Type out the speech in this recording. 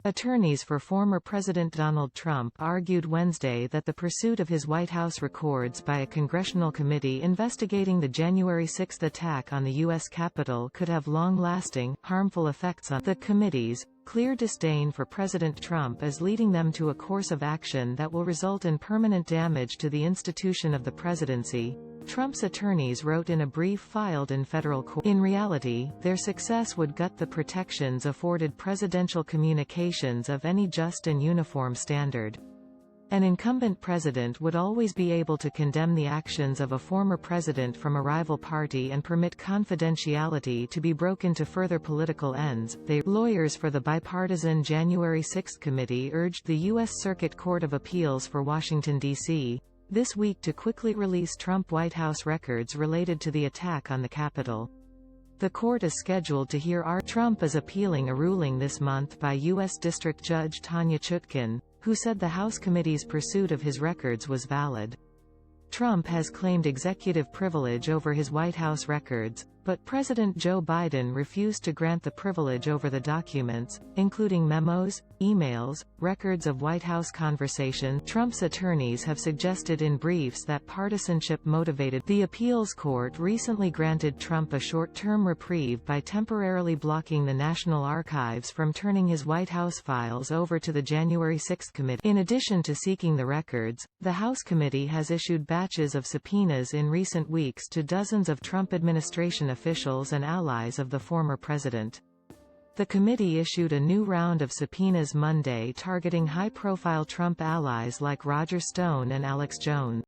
Attorneys for former President Donald Trump argued Wednesday that the pursuit of his White House records by a congressional committee investigating the January 6 attack on the U.S. Capitol could have long-lasting, harmful effects on the committee's clear disdain for President Trump is leading them to a course of action that will result in permanent damage to the institution of the presidency, Trump's attorneys wrote in a brief filed in federal court. In reality, their success would gut the protections afforded presidential communications of any just and uniform standard. An incumbent president would always be able to condemn the actions of a former president from a rival party and permit confidentiality to be broken to further political ends. Lawyers for the bipartisan January 6 committee urged the U.S. Circuit Court of Appeals for Washington, D.C., this week to quickly release Trump White House records related to the attack on the Capitol. The court is scheduled to hear Trump is appealing a ruling this month by U.S. District Judge Tanya Chutkan, who said the House committee's pursuit of his records was valid. Trump has claimed executive privilege over his White House records, but President Joe Biden refused to grant the privilege over the documents, including memos, emails, records of White House conversations. Trump's attorneys have suggested in briefs that partisanship motivated. The appeals court recently granted Trump a short-term reprieve by temporarily blocking the National Archives from turning his White House files over to the January 6 committee. In addition to seeking the records, the House committee has issued batches of subpoenas in recent weeks to dozens of Trump administration officials and allies of the former president. The committee issued a new round of subpoenas Monday targeting high-profile Trump allies like Roger Stone and Alex Jones.